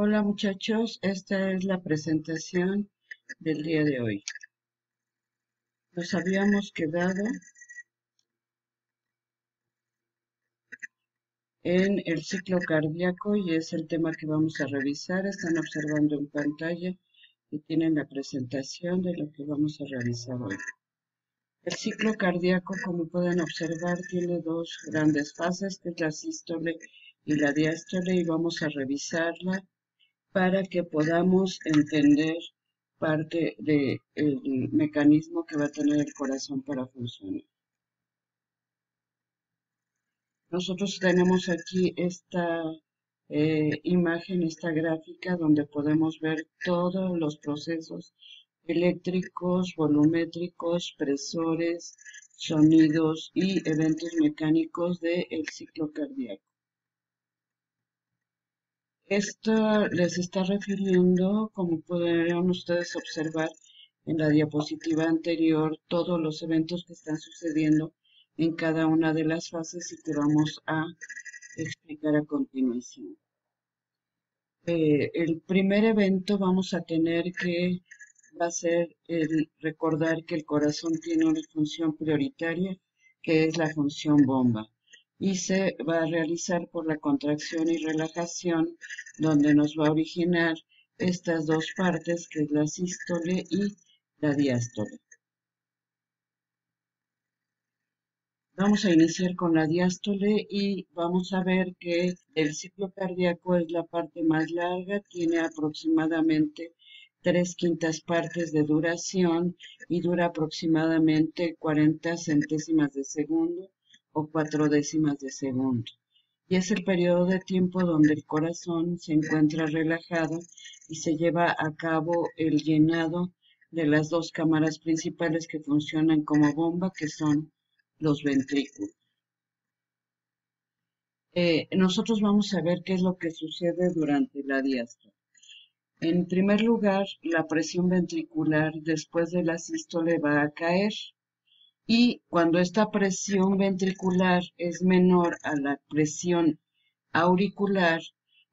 Hola muchachos, esta es la presentación del día de hoy. Nos habíamos quedado en el ciclo cardíaco y es el tema que vamos a revisar. Están observando en pantalla y tienen la presentación de lo que vamos a revisar hoy. El ciclo cardíaco, como pueden observar, tiene dos grandes fases, que es la sístole y la diástole, y vamos a revisarla para que podamos entender parte del mecanismo que va a tener el corazón para funcionar. Nosotros tenemos aquí esta imagen, esta gráfica, donde podemos ver todos los procesos eléctricos, volumétricos, presores, sonidos y eventos mecánicos del ciclo cardíaco. Esto les está refiriendo, como podrán ustedes observar en la diapositiva anterior, todos los eventos que están sucediendo en cada una de las fases y que vamos a explicar a continuación. El primer evento vamos a tener que va a ser el recordar que el corazón tiene una función prioritaria, que es la función bomba, y se va a realizar por la contracción y relajación, donde nos va a originar estas dos partes, que es la sístole y la diástole. Vamos a iniciar con la diástole y vamos a ver que el ciclo cardíaco es la parte más larga, tiene aproximadamente 3/5 partes de duración y dura aproximadamente 40 centésimas de segundo o 4/10 de segundo. Y es el periodo de tiempo donde el corazón se encuentra relajado y se lleva a cabo el llenado de las dos cámaras principales que funcionan como bomba, que son los ventrículos. Nosotros vamos a ver qué es lo que sucede durante la diástole. En primer lugar, la presión ventricular después de la sístole va a caer y cuando esta presión ventricular es menor a la presión auricular,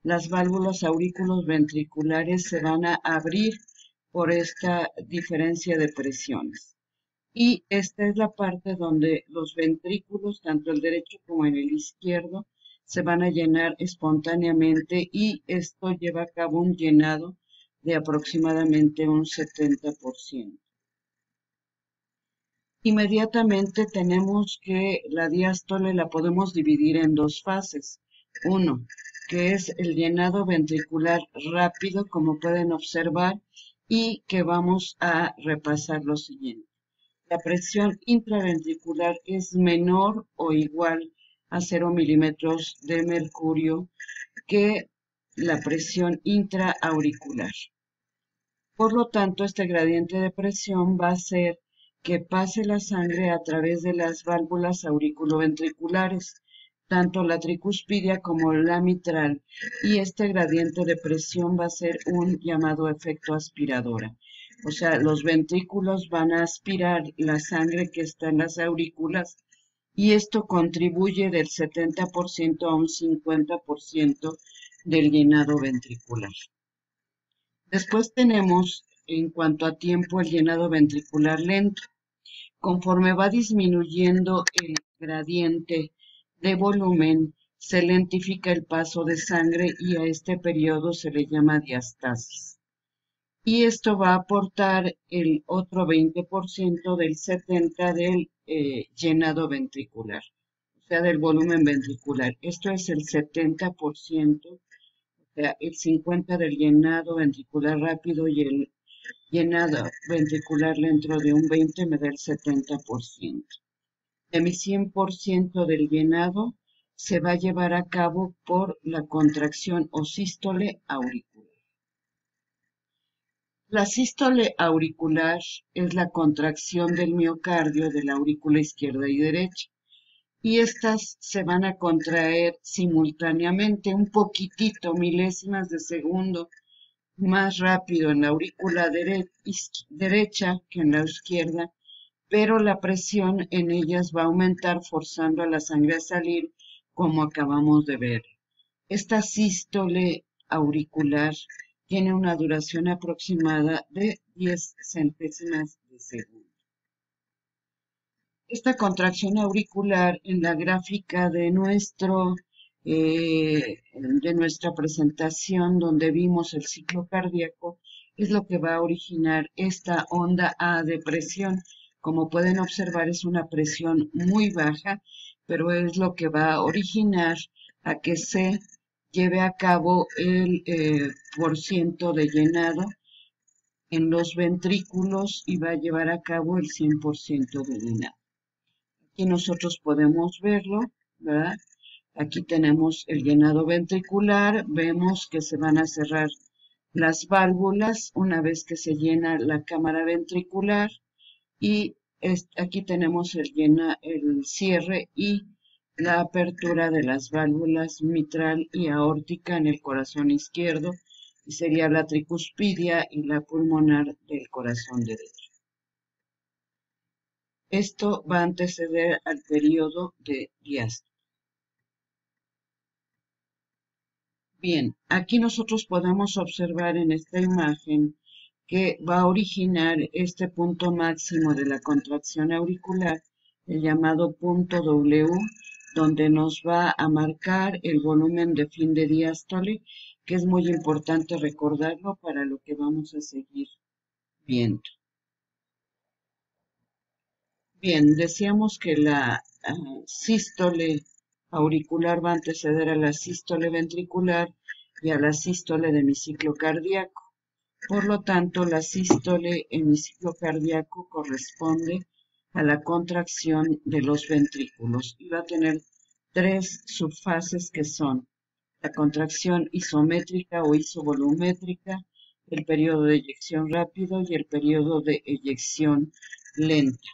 las válvulas aurículos ventriculares se van a abrir por esta diferencia de presiones. Y esta es la parte donde los ventrículos, tanto el derecho como el izquierdo, se van a llenar espontáneamente y esto lleva a cabo un llenado de aproximadamente un 70%. Inmediatamente tenemos que la diástole la podemos dividir en dos fases. Uno, que es el llenado ventricular rápido, como pueden observar, y que vamos a repasar lo siguiente. La presión intraventricular es menor o igual a 0 milímetros de mercurio que la presión intraauricular. Por lo tanto, este gradiente de presión va a hacer que pase la sangre a través de las válvulas auriculoventriculares, tanto la tricuspidia como la mitral, y este gradiente de presión va a ser un llamado efecto aspiradora. O sea, los ventrículos van a aspirar la sangre que está en las aurículas y esto contribuye del 70% a un 50% del llenado ventricular. Después tenemos, en cuanto a tiempo, el llenado ventricular lento. Conforme va disminuyendo el gradiente de volumen, se lentifica el paso de sangre y a este periodo se le llama diastasis. Y esto va a aportar el otro 20% del 70% del llenado ventricular, o sea, del volumen ventricular. Esto es el 70%, o sea, el 50% del llenado ventricular rápido y el llenado ventricular lento de un 20% me da el 70%. De mi 100% del llenado se va a llevar a cabo por la contracción o sístole auricular. La sístole auricular es la contracción del miocardio de la aurícula izquierda y derecha. Y estas se van a contraer simultáneamente, un poquitito, milésimas de segundo, más rápido en la aurícula derecha que en la izquierda, pero la presión en ellas va a aumentar forzando a la sangre a salir, como acabamos de ver. Esta sístole auricular tiene una duración aproximada de 10 centésimas de segundo. Esta contracción auricular en la gráfica de nuestra presentación donde vimos el ciclo cardíaco es lo que va a originar esta onda A de presión. Como pueden observar, es una presión muy baja, pero es lo que va a originar a que se lleve a cabo el porciento de llenado en los ventrículos y va a llevar a cabo el 100% de llenado. Aquí nosotros podemos verlo, ¿verdad? Aquí tenemos el llenado ventricular, vemos que se van a cerrar las válvulas una vez que se llena la cámara ventricular y aquí tenemos el cierre y la apertura de las válvulas mitral y aórtica en el corazón izquierdo y sería la tricuspidia y la pulmonar del corazón derecho. Esto va a anteceder al periodo de diástole. Bien, aquí nosotros podemos observar en esta imagen que va a originar este punto máximo de la contracción auricular, el llamado punto W, donde nos va a marcar el volumen de fin de diástole, que es muy importante recordarlo para lo que vamos a seguir viendo. Bien, decíamos que la sístole auricular va a anteceder a la sístole ventricular y a la sístole de hemiciclo cardíaco. Por lo tanto, la sístole hemiciclo cardíaco corresponde a la contracción de los ventrículos y va a tener tres subfases que son la contracción isométrica o isovolumétrica, el periodo de eyección rápido y el periodo de eyección lenta.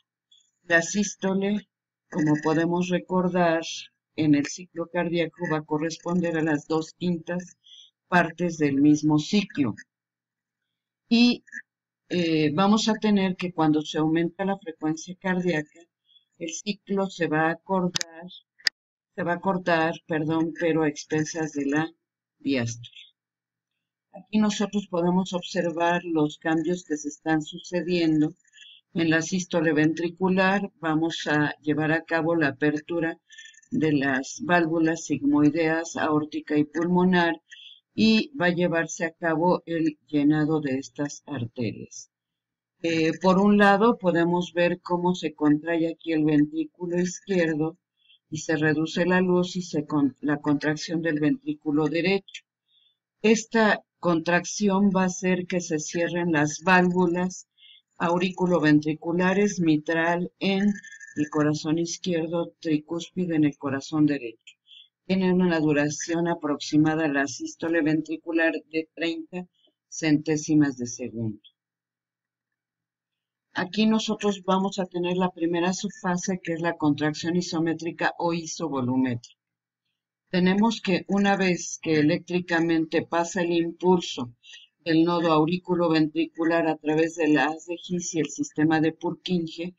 La sístole, como podemos recordar, en el ciclo cardíaco va a corresponder a las 2/5 partes del mismo ciclo. Y vamos a tener que cuando se aumenta la frecuencia cardíaca, el ciclo se va a cortar, pero a expensas de la diástole. Aquí nosotros podemos observar los cambios que se están sucediendo. En la sístole ventricular vamos a llevar a cabo la apertura de las válvulas sigmoideas, aórtica y pulmonar y va a llevarse a cabo el llenado de estas arterias. Por un lado podemos ver cómo se contrae aquí el ventrículo izquierdo y se reduce la luz y la contracción del ventrículo derecho. Esta contracción va a hacer que se cierren las válvulas auriculoventriculares mitral en el corazón izquierdo, tricúspide en el corazón derecho. Tienen una duración aproximada a la sístole ventricular de 30 centésimas de segundo. Aquí nosotros vamos a tener la primera subfase que es la contracción isométrica o isovolumétrica. Tenemos que una vez que eléctricamente pasa el impulso del nodo auriculoventricular a través del haz de His y el sistema de Purkinje,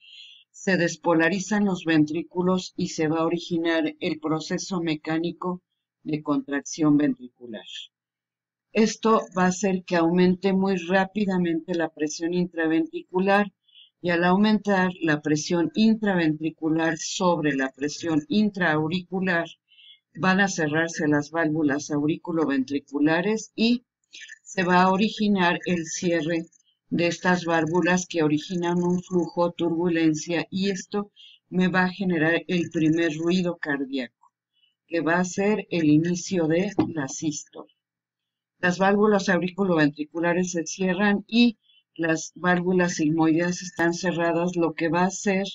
se despolarizan los ventrículos y se va a originar el proceso mecánico de contracción ventricular. Esto va a hacer que aumente muy rápidamente la presión intraventricular y al aumentar la presión intraventricular sobre la presión intraauricular, van a cerrarse las válvulas auriculoventriculares y se va a originar el cierre de estas válvulas que originan un flujo, turbulencia, y esto me va a generar el primer ruido cardíaco, que va a ser el inicio de la sístole. Las válvulas auriculoventriculares se cierran y las válvulas sigmoideas están cerradas, lo que va a hacer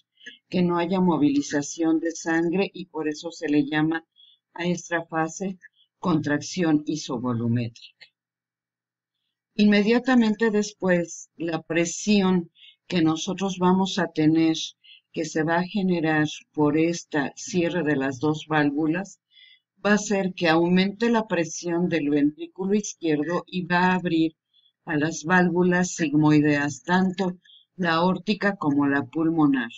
que no haya movilización de sangre y por eso se le llama a esta fase contracción isovolumétrica. Inmediatamente después, la presión que nosotros vamos a tener, que se va a generar por este cierre de las dos válvulas, va a hacer que aumente la presión del ventrículo izquierdo y va a abrir a las válvulas sigmoideas, tanto la aórtica como la pulmonar.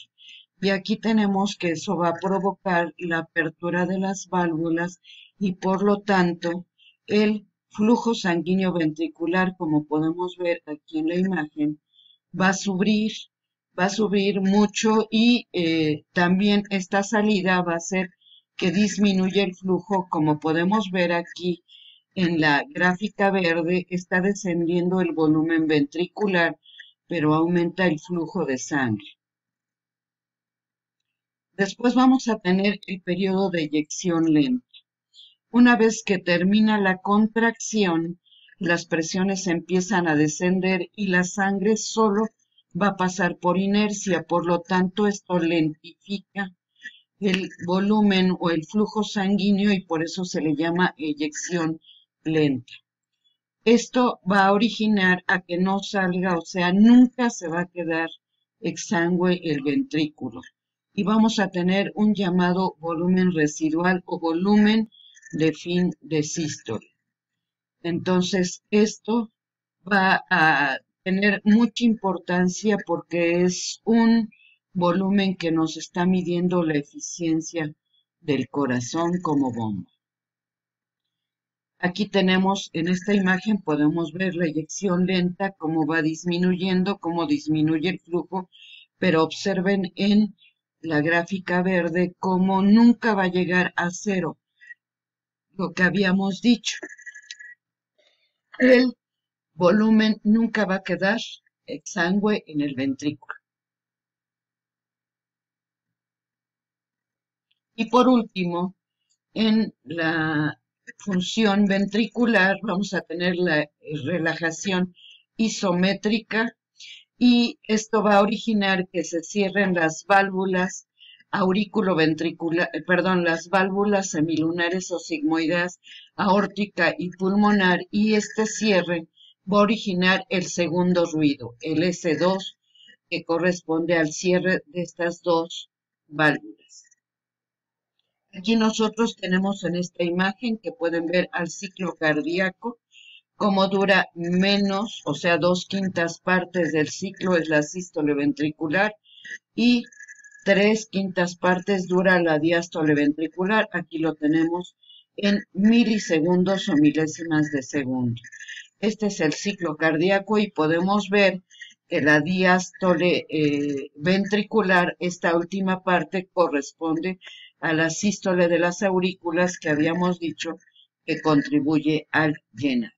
Y aquí tenemos que eso va a provocar la apertura de las válvulas y por lo tanto el flujo sanguíneo ventricular, como podemos ver aquí en la imagen, va a subir mucho y también esta salida va a hacer que disminuya el flujo, como podemos ver aquí en la gráfica verde, está descendiendo el volumen ventricular, pero aumenta el flujo de sangre. Después vamos a tener el periodo de eyección lenta. Una vez que termina la contracción, las presiones empiezan a descender y la sangre solo va a pasar por inercia, por lo tanto esto lentifica el volumen o el flujo sanguíneo y por eso se le llama eyección lenta. Esto va a originar a que no salga, o sea, nunca se va a quedar exangüe el ventrículo. Y vamos a tener un llamado volumen residual o volumen de fin de sístole. Entonces, esto va a tener mucha importancia porque es un volumen que nos está midiendo la eficiencia del corazón como bomba. Aquí tenemos, en esta imagen podemos ver la eyección lenta, cómo va disminuyendo, cómo disminuye el flujo, pero observen en la gráfica verde cómo nunca va a llegar a cero, lo que habíamos dicho. El volumen nunca va a quedar exangüe en el ventrículo. Y por último, en la función ventricular vamos a tener la relajación isométrica y esto va a originar que se cierren las válvulas las válvulas semilunares o sigmoideas aórtica y pulmonar, y este cierre va a originar el segundo ruido, el S2, que corresponde al cierre de estas dos válvulas. Aquí nosotros tenemos en esta imagen que pueden ver al ciclo cardíaco, cómo dura menos, o sea, 2/5 partes del ciclo es la sístole ventricular y 3/5 partes dura la diástole ventricular. Aquí lo tenemos en milisegundos o milésimas de segundo. Este es el ciclo cardíaco y podemos ver que la diástole ventricular, esta última parte, corresponde a la sístole de las aurículas que habíamos dicho que contribuye al llenado.